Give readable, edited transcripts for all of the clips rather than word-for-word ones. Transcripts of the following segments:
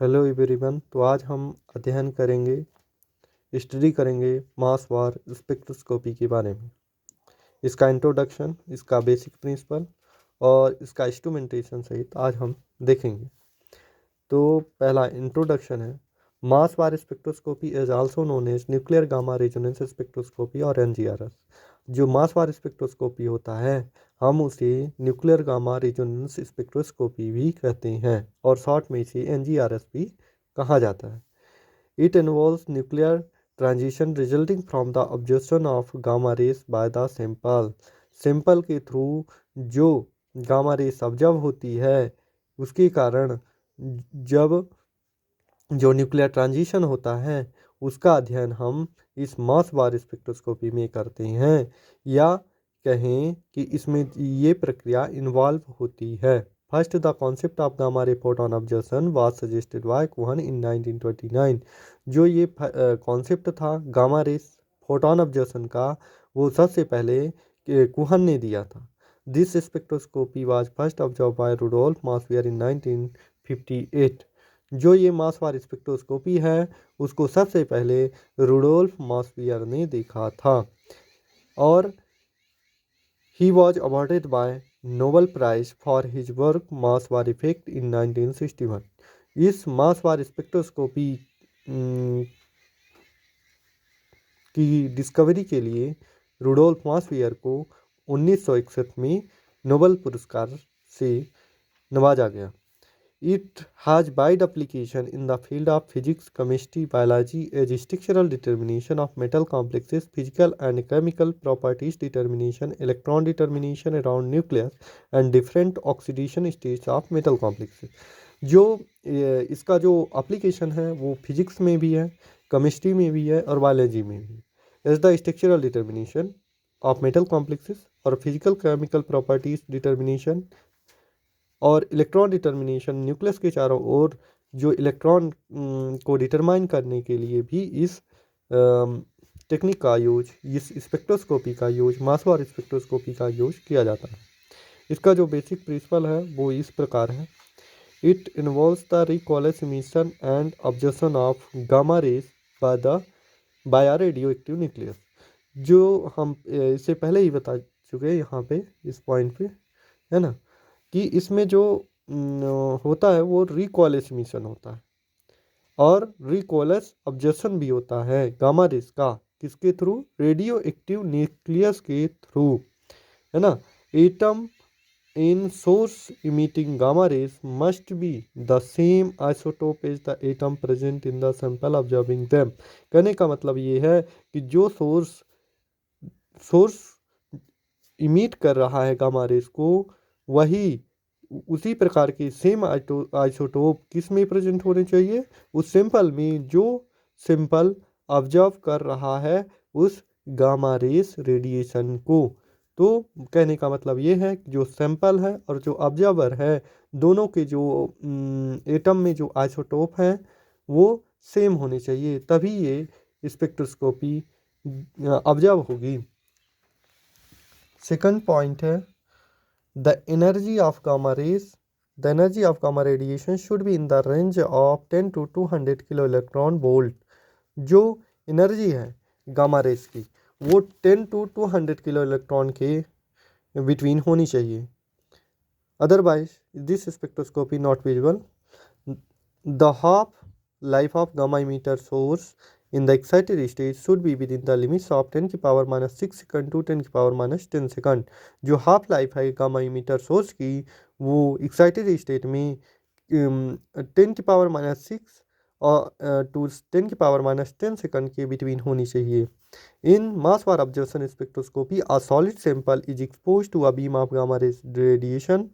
Hello everyone. तो आज हम अध्ययन करेंगे, स्टडी करेंगे मास वार स्पेक्ट्रोस्कोपी के बारे में। इसका इंट्रोडक्शन, इसका बेसिक प्रिंसिपल और इसका इंस्ट्रूमेंटेशन सहित आज हम देखेंगे। तो पहला इंट्रोडक्शन है, Mossbauer spectroscopy is also known as nuclear gamma resonance spectroscopy or NGRS. जो मास वार स्पेक्ट्रोस्कोपी होता है हम उसे न्यूक्लियर गामा रेजोनेंस स्पेक्ट्रोस्कोपी भी कहते हैं और शॉर्ट में इसे एनजीआरएस भी कहा जाता है। It involves nuclear transition resulting from the absorption of gamma rays by the sample। Sample के थ्रू जो गामा रेस ऑब्जर्व होती है उसके कारण जब जो न्यूक्लियर ट्रांजिशन होता है उसका अध्ययन हम इस मास वार स्पेक्ट्रोस्कोपी में करते हैं, या कहें कि इसमें ये प्रक्रिया इन्वॉल्व होती है। First the concept of gamma ray photon observation was suggested by Kuhn in 1929। जो ये कॉन्सेप्ट था गामा रे फोटोन ऑब्जर्वेशन का, वो सबसे पहले कुहन ने दिया था। This spectroscopy was first observe by Rudolf Mossbauer in 1958। जो ये मास वार स्पेक्ट्रोस्कोपी है उसको सबसे पहले रुडोल्फ मासवियर ने देखा था और he was awarded by Nobel prize for his work Mossbauer effect in 1961। इस मास वार स्पेक्ट्रोस्कोपी की डिस्कवरी के लिए रुडोल्फ मासवियर को 1961 में नोबेल पुरस्कार से नवाजा गया। It has wide application in the field of physics, chemistry, biology as structural determination of metal complexes, physical and chemical properties determination, electron determination around nucleus, and different oxidation states of metal complexes। जो इसका जो application है वो physics में भी है, chemistry में भी है और बायोलॉजी में भी है। As the structural determination of metal complexes और फिजिकल केमिकल प्रॉपर्टीज डिटर्मिनेशन और इलेक्ट्रॉन डिटर्मिनेशन, न्यूक्लियस के चारों ओर जो इलेक्ट्रॉन को डिटरमाइन करने के लिए भी इस टेक्निक का यूज, इस स्पेक्ट्रोस्कोपी का यूज, मास वार स्पेक्ट्रोस्कोपी का यूज किया जाता है। इसका जो बेसिक प्रिंसिपल है वो इस प्रकार है। It involves the recoilless emission and observation of gamma rays by a radio active nucleus. जो हम इससे पहले ही बता चुके हैं यहाँ पे इस पॉइंट पे, है ना, कि इसमें जो होता है वो रिकॉलेस मिशन होता है और रिकॉलेस ऑब्जर्वेशन भी होता है गामा रेस का। किसके थ्रू? रेडियो एक्टिव न्यूक्लियस के थ्रू, है ना। Atom in source emitting gamma rays must be the same isotope as the atom present in the sample observing them. कहने का मतलब ये है कि जो सोर्स इमिट कर रहा है गामा रेस को, वही उसी प्रकार के सेम आइसोटोप किस में प्रेजेंट होने चाहिए? उस सैंपल में जो सैंपल ऑब्जर्व कर रहा है उस गामा रेस रेडिएशन को। तो कहने का मतलब ये है कि जो सैंपल है और जो ऑब्जर्वर है, दोनों के जो एटम में जो आइसोटोप हैं वो सेम होने चाहिए, तभी ये स्पेक्ट्रोस्कोपी ऑब्जर्व होगी। सेकंड पॉइंट है the energy of gamma rays, the energy of gamma radiation should be in the range of 10 to 200 kilo electron volt. जो एनर्जी है गामा रेस की वो 10 to 200 किलो इलेक्ट्रॉन के बिटवीन होनी चाहिए, otherwise this spectroscopy not visible. The half life of gamma emitter source in the excited state should be within the limits of 10 की power minus 6 second to 10 की power minus 10 second. जो half life है gamma emitter source की वो excited state में 10 की power minus 6 और to 10 की पावर माइनस 10 सेकंड के बिटवीन होनी चाहिए। In Mossbauer observation spectroscopy a solid sample is exposed to a beam of gamma radiation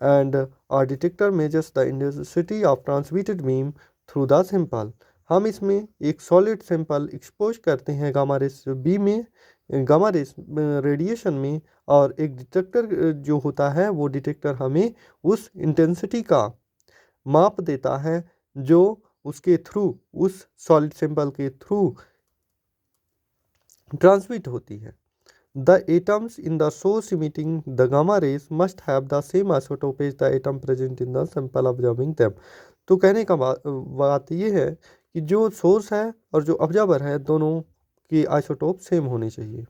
and a detector measures the intensity of transmitted beam through the sample। हम इसमें एक solid sample expose करते हैं gamma rays B में, gamma rays radiation में, और एक detector जो होता है वो डिटेक्टर हमें उस इंटेंसिटी का माप देता है जो उसके थ्रू, उस सॉलिड सैंपल के थ्रू ट्रांसमिट होती है। The atoms in the source emitting the gamma rays must have the same isotope as the atom present in the sample observing them। तो कहने का बात ये है कि जो सोर्स है और जो ऑब्जर्वर है दोनों की आइसोटोप सेम होनी चाहिए।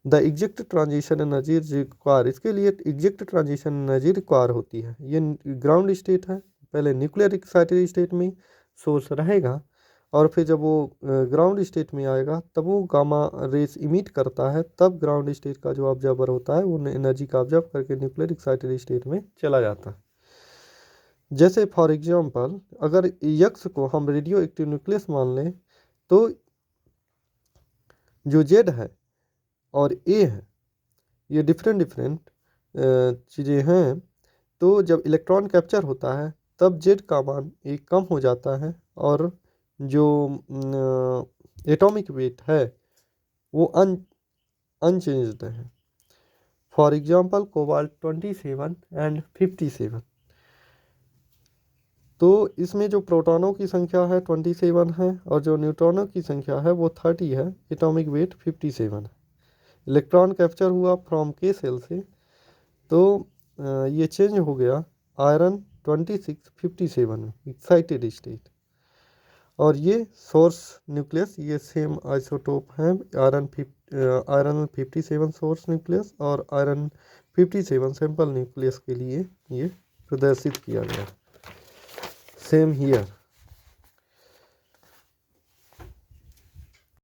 The exact transition energy require, इसके लिए एग्जैक्ट ट्रांजिशन एनर्जी रिक्वायर होती है। ये ग्राउंड स्टेट है, पहले न्यूक्लियर एक्साइटेड स्टेट में सोर्स रहेगा और फिर जब वो ग्राउंड स्टेट में आएगा तब वो गामा रेस इमिट करता है, तब ग्राउंड स्टेट का जो ऑब्जर्वर होता है वो एनर्जी का ऑब्जर्व करके न्यूक्लियर एक्साइटेड स्टेट में चला जाता है। जैसे फॉर एग्जांपल अगर यक्स को हम रेडियो एक्टिव न्यूक्लियस मान लें तो जो जेड है और ए है ये डिफरेंट चीज़ें हैं। तो जब इलेक्ट्रॉन कैप्चर होता है तब जेड का मान एक कम हो जाता है और जो एटॉमिक वेट है वो अनचेंज्ड है। For example cobalt 27 and 57। तो इसमें जो प्रोटॉनों की संख्या है 27 है और जो न्यूट्रॉनों की संख्या है वो 30 है, एटॉमिक वेट 57 है। इलेक्ट्रॉन कैप्चर हुआ फ्रॉम के सेल से तो ये चेंज हो गया आयरन 2657 में एक्साइटेड स्टेट। और ये सोर्स न्यूक्लियस ये सेम आइसोटोप हैं, आयरन 57 सोर्स न्यूक्लियस और आयरन 57 सैंपल न्यूक्लियस के लिए ये प्रदर्शित किया गया। Same here.